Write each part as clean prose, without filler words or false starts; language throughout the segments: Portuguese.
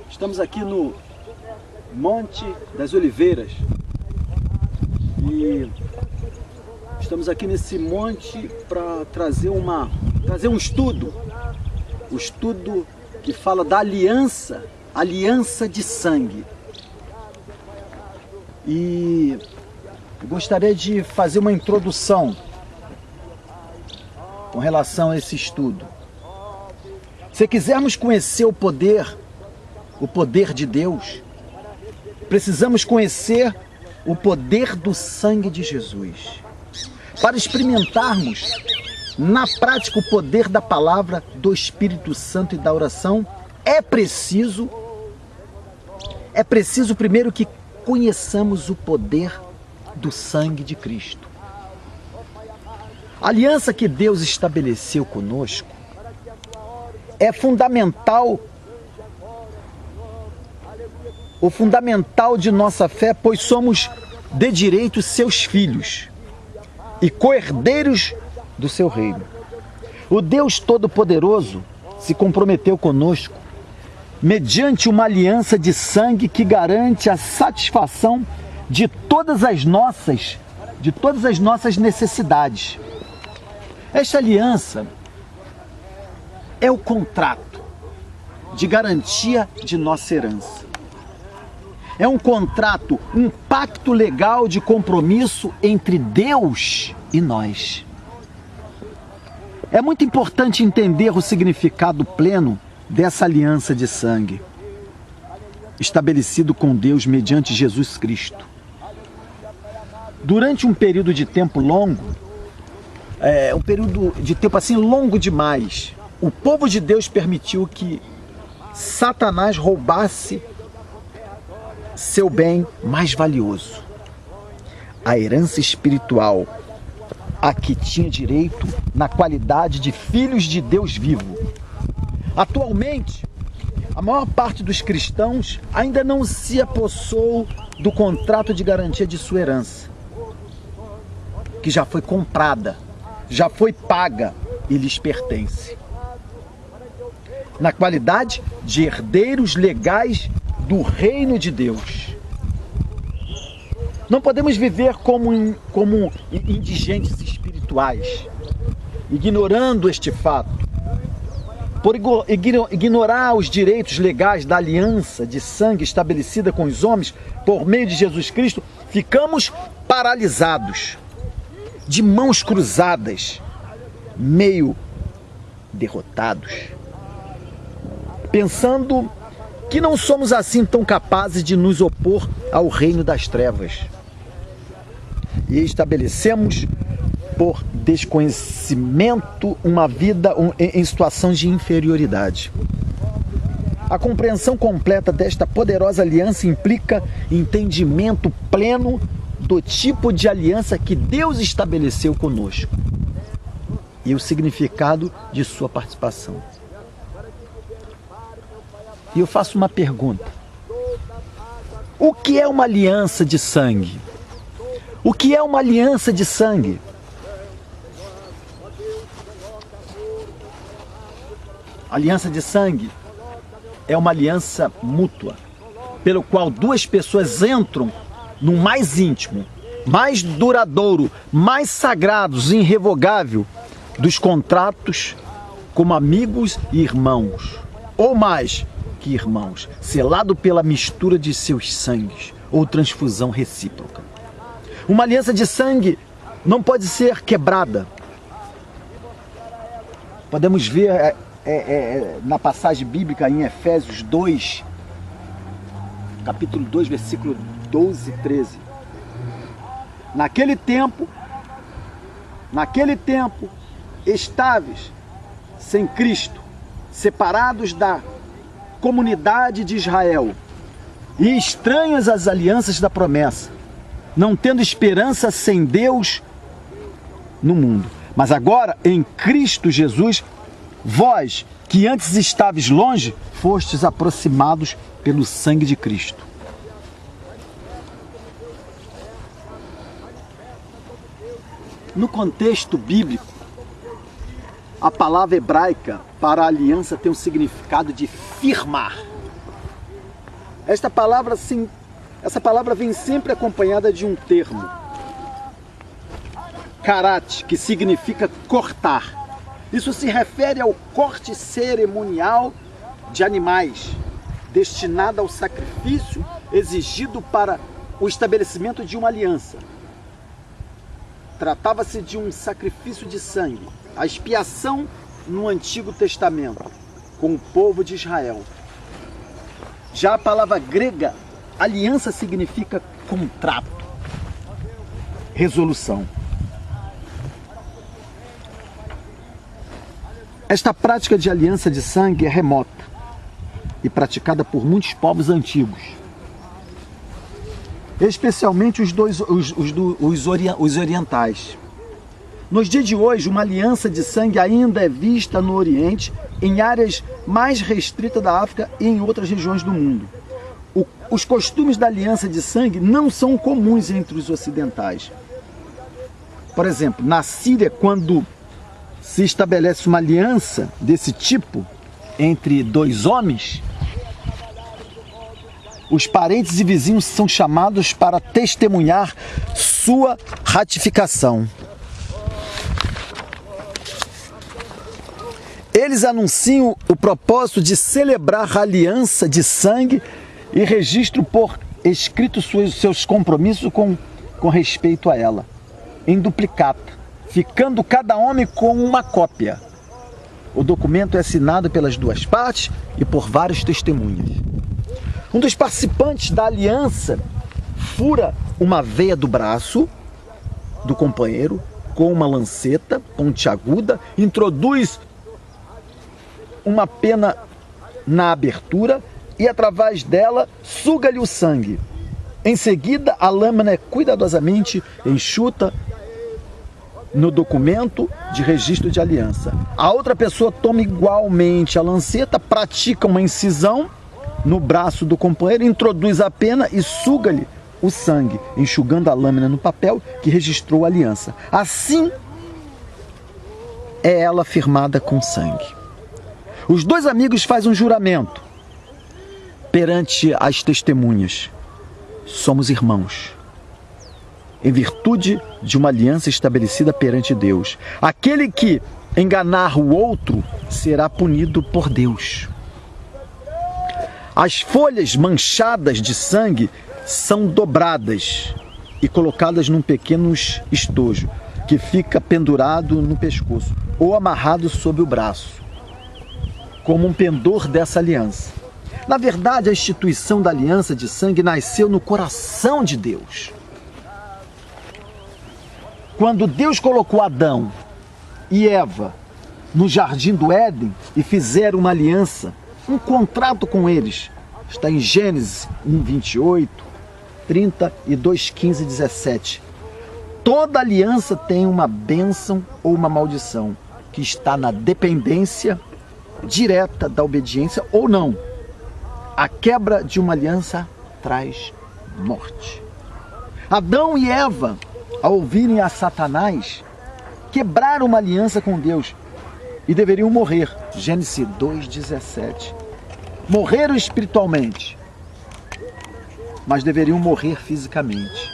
Estamos aqui no Monte das Oliveiras e estamos aqui nesse monte para trazer um estudo, o estudo que fala da aliança de sangue. E eu gostaria de fazer uma introdução com relação a esse estudo. Se quisermos conhecer o poder de Deus, precisamos conhecer o poder do sangue de Jesus. Para experimentarmos na prática o poder da palavra, do Espírito Santo e da oração, é preciso primeiro que conheçamos o poder do sangue de Cristo. A aliança que Deus estabeleceu conosco é fundamental, o fundamental de nossa fé, pois somos de direito seus filhos e co-herdeiros do seu reino. O Deus Todo-Poderoso se comprometeu conosco mediante uma aliança de sangue que garante a satisfação de todas as nossas necessidades. Esta aliança é o contrato de garantia de nossa herança. É um contrato, um pacto legal de compromisso entre Deus e nós. É muito importante entender o significado pleno dessa aliança de sangue, estabelecido com Deus mediante Jesus Cristo. Durante um período de tempo longo, um período de tempo assim longo demais, o povo de Deus permitiu que Satanás roubasse seu bem mais valioso, a herança espiritual, a que tinha direito na qualidade de filhos de Deus vivo. Atualmente, a maior parte dos cristãos ainda não se apossou do contrato de garantia de sua herança, que já foi comprada, já foi paga e lhes pertence, na qualidade de herdeiros legais do reino de Deus. Não podemos viver como indigentes espirituais, ignorando este fato. Por ignorar os direitos legais da aliança de sangue estabelecida com os homens por meio de Jesus Cristo, ficamos paralisados, de mãos cruzadas, meio derrotados, pensando que não somos assim tão capazes de nos opor ao reino das trevas. E estabelecemos, por desconhecimento, uma vida em situação de inferioridade. A compreensão completa desta poderosa aliança implica entendimento pleno do tipo de aliança que Deus estabeleceu conosco e o significado de sua participação. E eu faço uma pergunta: o que é uma aliança de sangue? O que é uma aliança de sangue? Aliança de sangue é uma aliança mútua, pelo qual duas pessoas entram no mais íntimo, mais duradouro, mais sagrado e irrevogável dos contratos como amigos e irmãos, ou mais que irmãos, selado pela mistura de seus sangues ou transfusão recíproca. Uma aliança de sangue não pode ser quebrada. Podemos ver na passagem bíblica em Efésios 2, capítulo 2, versículo 12 e 13. Naquele tempo, estáveis sem Cristo, separados da comunidade de Israel e estranhos às alianças da promessa, não tendo esperança sem Deus no mundo. Mas agora, em Cristo Jesus, vós, que antes estáveis longe, fostes aproximados pelo sangue de Cristo. No contexto bíblico, a palavra hebraica para a aliança tem um significado de firmar, Essa palavra vem sempre acompanhada de um termo, karate, que significa cortar. Isso se refere ao corte cerimonial de animais, destinado ao sacrifício exigido para o estabelecimento de uma aliança. Tratava-se de um sacrifício de sangue, a expiação no Antigo Testamento, com o povo de Israel. Já a palavra grega, aliança, significa contrato, resolução. Esta prática de aliança de sangue é remota e praticada por muitos povos antigos, especialmente os orientais. Nos dias de hoje, uma aliança de sangue ainda é vista no Oriente, em áreas mais restritas da África e em outras regiões do mundo. Os costumes da aliança de sangue não são comuns entre os ocidentais. Por exemplo, na Síria, quando se estabelece uma aliança desse tipo entre dois homens, os parentes e vizinhos são chamados para testemunhar sua ratificação. Eles anunciam o propósito de celebrar a aliança de sangue e registram por escrito seus compromissos com respeito a ela, em duplicata, ficando cada homem com uma cópia. O documento é assinado pelas duas partes e por vários testemunhas. Um dos participantes da aliança fura uma veia do braço do companheiro com uma lanceta pontiaguda, introduz uma pena na abertura e, através dela, suga-lhe o sangue. Em seguida, a lâmina é cuidadosamente enxuta no documento de registro de aliança. A outra pessoa toma igualmente a lanceta, pratica uma incisão no braço do companheiro, introduz a pena e suga-lhe o sangue, enxugando a lâmina no papel que registrou a aliança. Assim é ela firmada com sangue. Os dois amigos fazem um juramento perante as testemunhas. Somos irmãos, em virtude de uma aliança estabelecida perante Deus. Aquele que enganar o outro será punido por Deus. As folhas manchadas de sangue são dobradas e colocadas num pequeno estojo que fica pendurado no pescoço ou amarrado sob o braço, como um pendor dessa aliança. Na verdade, a instituição da aliança de sangue nasceu no coração de Deus. Quando Deus colocou Adão e Eva no jardim do Éden e fizeram uma aliança, um contrato com eles, está em Gênesis 1, 28, 30 e 2, 15 e 17. Toda aliança tem uma bênção ou uma maldição, que está na dependência direta da obediência ou não. A quebra de uma aliança traz morte. Adão e Eva, ao ouvirem a Satanás, quebraram uma aliança com Deus e deveriam morrer. Gênesis 2:17. Morreram espiritualmente, mas deveriam morrer fisicamente.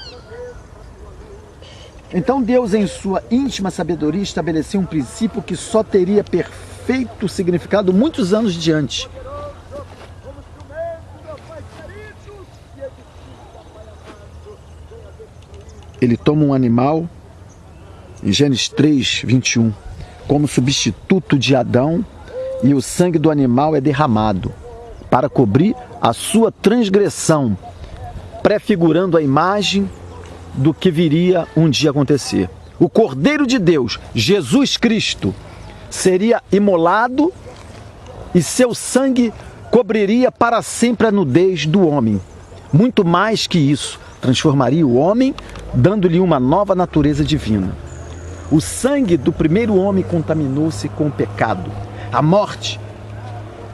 Então Deus, em sua íntima sabedoria, estabeleceu um princípio que só teria perfeito significado muitos anos diante. Ele toma um animal, em Gênesis 3:21, como substituto de Adão, e o sangue do animal é derramado para cobrir a sua transgressão, prefigurando a imagem do que viria um dia acontecer. O Cordeiro de Deus, Jesus Cristo, seria imolado e seu sangue cobriria para sempre a nudez do homem. Muito mais que isso, transformaria o homem, dando-lhe uma nova natureza divina. O sangue do primeiro homem contaminou-se com o pecado, a morte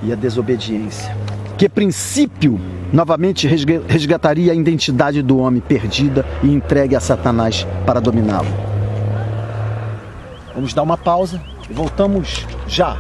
e a desobediência. Que princípio novamente resgataria a identidade do homem perdida e entregue a Satanás para dominá-lo. Vamos dar uma pausa e voltamos já.